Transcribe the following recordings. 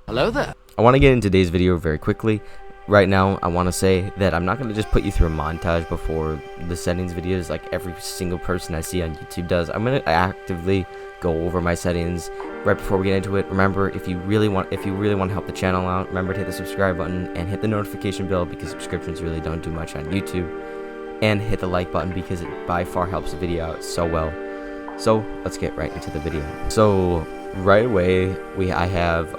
Hello there. I want to get into today's video very quickly. Right now, I want to say that I'm not going to just put you through a montage before the settings videos like every single person I see on YouTube does. I'm going to actively go over my settings right before we get into it. Remember, if you really want to help the channel out, remember to hit the subscribe button and hit the notification bell because subscriptions really don't do much on YouTube. And hit the like button because it by far helps the video out so well. So let's get right into the video. So right away, I have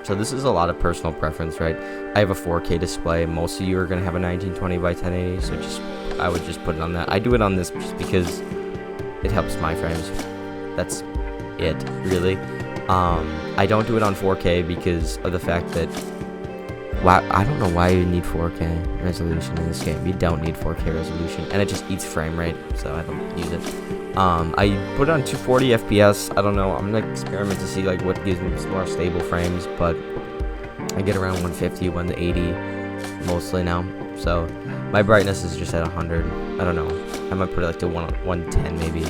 so this is a lot of personal preference, right? I have a 4K display. Most of you are gonna have a 1920 by 1080, so I would just put it on that. I do it on this just because it helps my frames. That's it, really. I don't do it on 4K because of the fact that I don't know why you need 4K resolution in this game. You don't need 4K resolution, and it just eats frame rate, so I don't use it. I put it on 240 FPS. I don't know. I'm gonna experiment to see like what gives me more stable frames, but I get around 150, 180 mostly now. So my brightness is just at 100. I don't know. I might put it like to 110 maybe,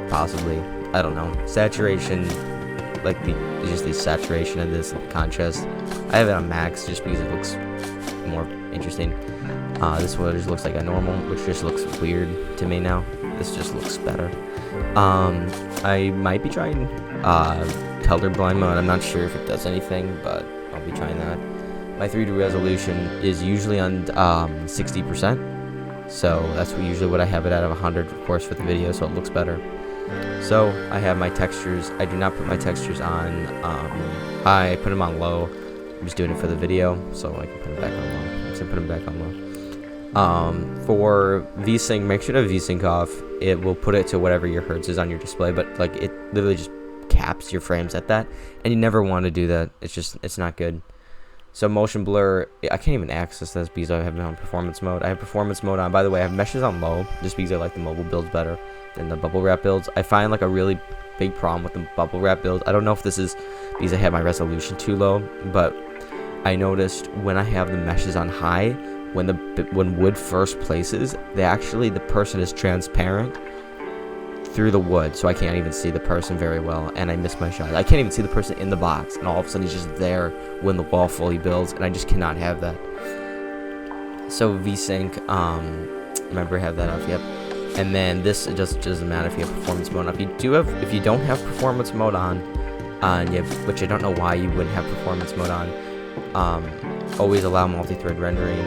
possibly. I don't know. Saturation, like just the saturation of this contrast. I have it on max just because it looks more interesting. This one just looks like a normal, which just looks weird to me now. This just looks better. I might be trying colorblind mode. I'm not sure if it does anything, but I'll be trying that. My 3D resolution is usually on 60%, so that's usually what I have it at of 100, of course, for the video, so it looks better. So I have my textures. I do not put my textures on. I put them on low. I'm just doing it for the video, so I can put them back on low. I'm just gonna put them back on low. For VSync, make sure to VSync off. It will put it to whatever your hertz is on your display, but like it literally just caps your frames at that, and you never want to do that. It's not good. So motion blur, I can't even access this because I have it on performance mode. I have performance mode on. By the way, I have meshes on low just because I like the mobile builds better than the bubble wrap builds. I find like a really big problem with the bubble wrap build. I don't know if this is because I have my resolution too low, but I noticed when I have the meshes on high, when wood first places, the person is transparent through the wood, so I can't even see the person very well, and I miss my shot. I can't even see the person in the box, and all of a sudden he's just there when the wall fully builds, and I just cannot have that. So VSync, remember, have that off. Yep. And then this, it just doesn't matter if you have performance mode on. If you don't have performance mode on, which I don't know why you wouldn't have performance mode on, always allow multi-thread rendering.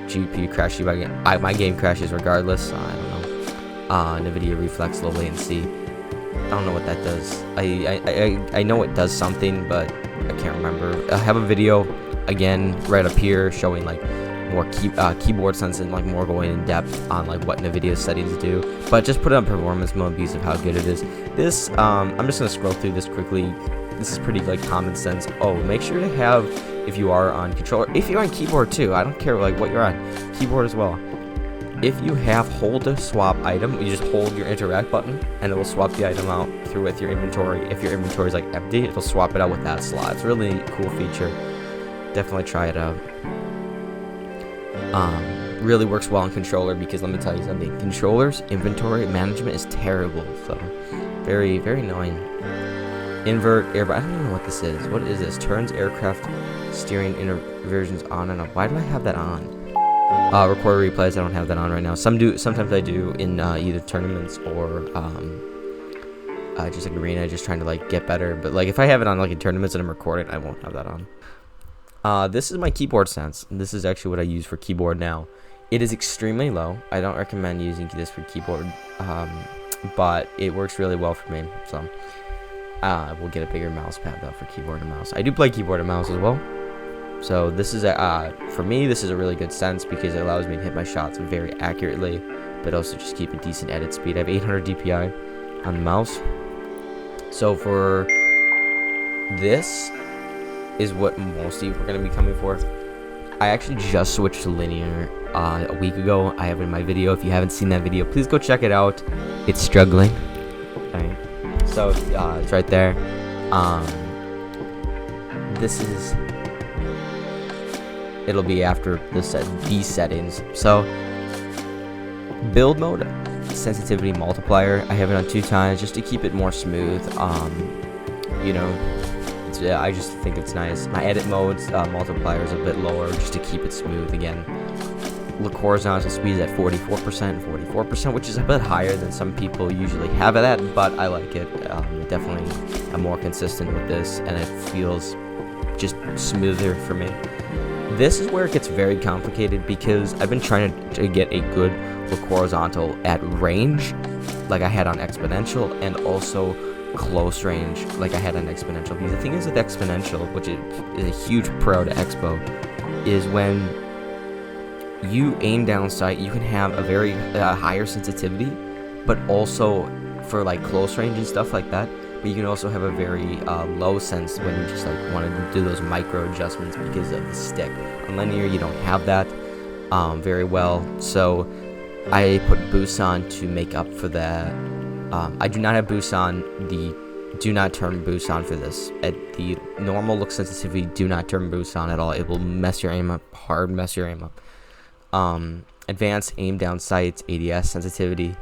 GPU crashes my game crashes regardless. I don't know. NVIDIA Reflex low latency. I don't know what that does. I know it does something, but I can't remember. I have a video again right up here showing like more keyboard sense and like more going in depth on like what NVIDIA settings do. But just put it on performance mode because of how good it is. This I'm just gonna scroll through this quickly. This is pretty like common sense. Oh, make sure to have, if you are on controller, if you're on keyboard too, I don't care like what you're on, keyboard as well. If you have hold to swap item, you just hold your interact button and it will swap the item out through with your inventory. If your inventory is like empty, it'll swap it out with that slot. It's a really cool feature. Definitely try it out. Really works well on controller because let me tell you something. Controllers inventory management is terrible. So very, very annoying. Invert air. I don't even know what this is. What is this? Turns aircraft steering inversions on and off. Why do I have that on? Record replays. I don't have that on right now. Sometimes I do in either tournaments or just like arena, just trying to like get better. But like if I have it on like in tournaments and I'm recording, I won't have that on. This is my keyboard sense. And this is actually what I use for keyboard now. It is extremely low. I don't recommend using this for keyboard, but it works really well for me. So. We'll get a bigger mouse pad though for keyboard and mouse. I do play keyboard and mouse as well. So this is for me, this is a really good sense because it allows me to hit my shots very accurately, but also just keep a decent edit speed. I have 800 DPI on the mouse. So for this is what most of you are going to be coming for. I actually just switched to linear a week ago. I have it in my video. If you haven't seen that video, please go check it out. It's struggling. Right. So it's right there. It'll be after these settings. So build mode, sensitivity multiplier, I have it on 2 times just to keep it more smooth. You know, I just think it's nice. My edit modes multiplier is a bit lower just to keep it smooth again. Look horizontal speed is at 44%, which is a bit higher than some people usually have it at, but I like it. Definitely I'm more consistent with this, and it feels just smoother for me. This is where it gets very complicated because I've been trying to get a good look horizontal at range, like I had on exponential, and also close range, like I had on exponential. Because the thing is with exponential, which is a huge pro to expo, is when you aim down sight, you can have a very higher sensitivity, but also for like close range and stuff like that. But you can also have a very low sense when you just like want to do those micro adjustments because of the stick. On linear, you don't have that very well, so I put boosts on to make up for that. I do not have boosts on. Do not turn boosts on for this. At the normal look sensitivity, do not turn boosts on at all. It will mess your aim up, hard mess your aim up. Advanced aim down sights, ADS sensitivity.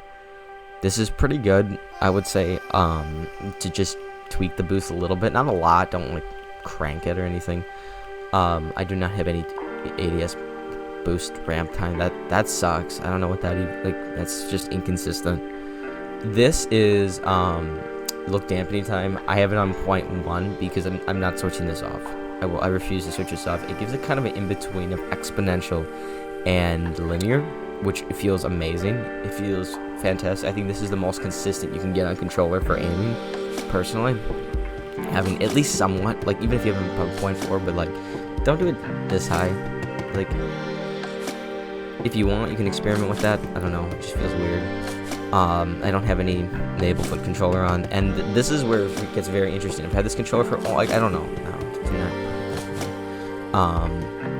This is pretty good, I would say, to just tweak the boost a little bit. Not a lot, don't like crank it or anything. I do not have any ADS boost ramp time. That sucks. I don't know what that is. Like, that's just inconsistent. This is look dampening time. I have it on 0.1 because I'm not switching this off. I refuse to switch this off. It gives it kind of an in-between of exponential and linear, which feels amazing. It feels fantastic. I think this is the most consistent you can get on controller for aiming, personally. Having at least somewhat, like, even if you have a 0.4, but like, don't do it this high. Like, if you want, you can experiment with that. I don't know, it just feels weird. I don't have any enable foot controller on, and this is where it gets very interesting. I've had this controller for like, I don't know,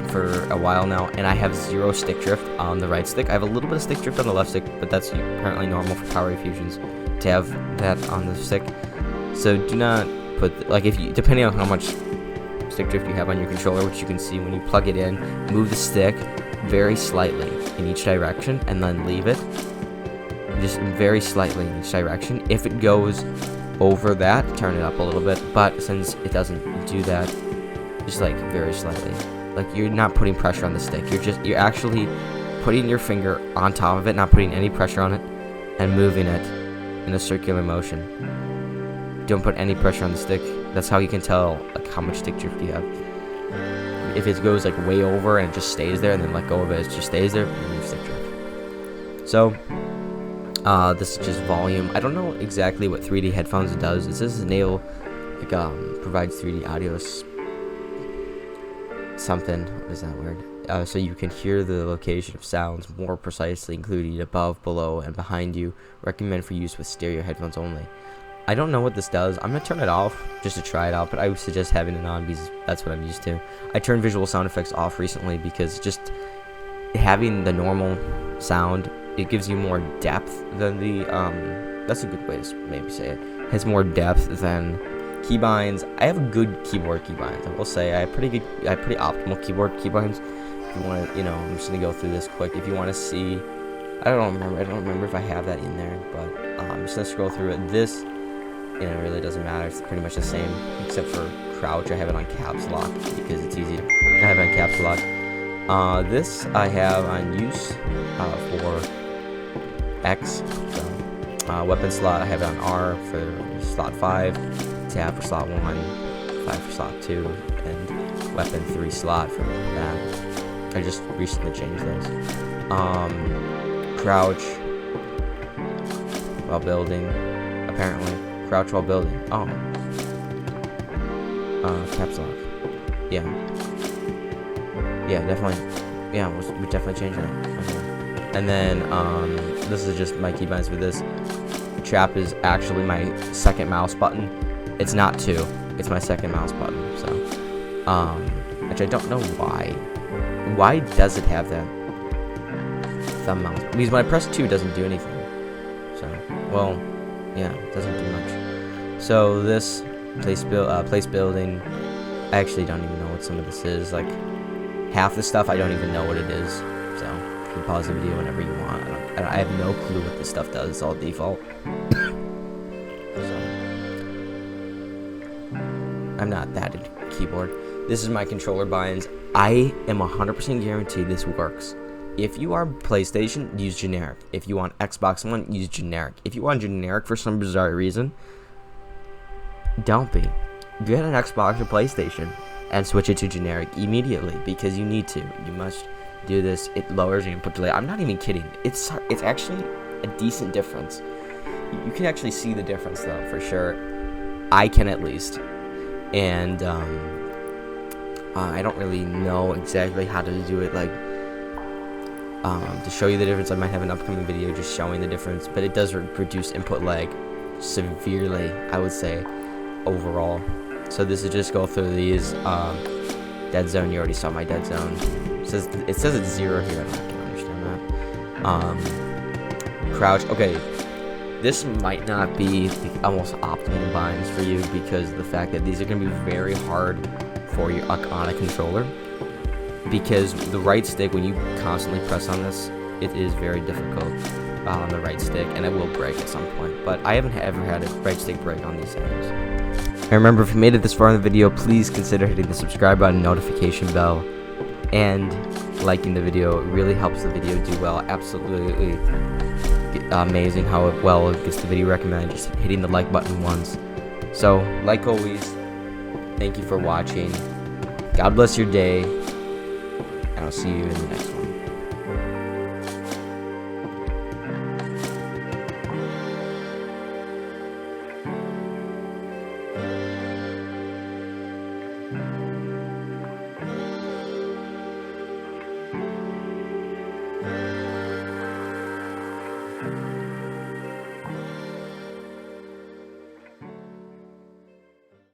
for a while now, and I have 0 stick drift on the right stick. I have a little bit of stick drift on the left stick, but that's apparently normal for power fusions to have that on the stick. So do not put, like, if you, depending on how much stick drift you have on your controller, which you can see when you plug it in, move the stick very slightly in each direction and then leave it just very slightly in each direction. If it goes over that, turn it up a little bit, but since it doesn't do that, just like very slightly, like you're not putting pressure on the stick, you're actually putting your finger on top of it, not putting any pressure on it, and moving it in a circular motion. Don't put any pressure on the stick. That's how you can tell like how much stick drift you have. If it goes like way over and it just stays there, and then let go of it, it just stays there, you stick drift. So this is just volume. I don't know exactly what 3D headphones does. It says enable, like, provides 3D audio something. What is that word? So you can hear the location of sounds more precisely, including above, below, and behind you. Recommend for use with stereo headphones only. I don't know what this does. I'm gonna turn it off just to try it out, but I would suggest having it on because that's what I'm used to. I turned visual sound effects off recently because just having the normal sound, it gives you more depth than the that's a good way to maybe say it. It has more depth than keybinds. I have good keyboard keybinds. I will say I have pretty optimal keyboard keybinds. If you want to, I'm just gonna go through this quick. If you want to see, I don't remember if I have that in there, but I'm just gonna scroll through it. This, it really doesn't matter. It's pretty much the same, except for crouch. I have it on caps lock because it's easy. I have it on caps lock. This I have on use for X. So, weapon slot, I have it on R for slot 5, tab for slot 1, 5 for slot 2, and weapon 3 slot for that. I just recently changed those. Crouch while building, apparently. Crouch while building. Oh. Caps lock. Yeah. Yeah, definitely. Yeah, we definitely changed that. Okay. And then, this is just my keybinds for this. Trap is actually my second mouse button. It's not 2. It's my second mouse button. So, which I don't know why. Why does it have that thumb mouse? Because when I press 2, it doesn't do anything. So, well, yeah, it doesn't do much. So this place building, I actually don't even know what some of this is. Like, half the stuff I don't even know what it is. So you can pause the video whenever you want. I have no clue what this stuff does. It's all default. So I I'm not that into keyboard. This is my controller buy-ins. I am 100% guaranteed this works. If you are PlayStation, use generic. If you want Xbox One, use generic. If you want generic for some bizarre reason, don't be. Get an Xbox or PlayStation and switch it to generic immediately, because you need to. You must do this. It lowers your input delay. I'm not even kidding. It's actually a decent difference. You can actually see the difference, though, for sure. I can, at least. And I don't really know exactly how to do it, like, to show you the difference. I might have an upcoming video just showing the difference, but it does reduce input lag severely, I would say, overall. So this is just go through these. Dead zone, you already saw my dead zone. It says it's 0 here. I don't understand that. Crouch. Okay, this might not be the almost optimal binds for you, because of the fact that these are going to be very hard for you on a controller, because the right stick, when you constantly press on this, it is very difficult on the right stick, and it will break at some point. But I haven't ever had a right stick break on these things. And remember, if you made it this far in the video, please consider hitting the subscribe button, notification bell, and liking the video. It really helps the video do well. Absolutely amazing how well it gets the video recommended, just hitting the like button once. So, like always, thank you for watching. God bless your day, and I'll see you in the next one.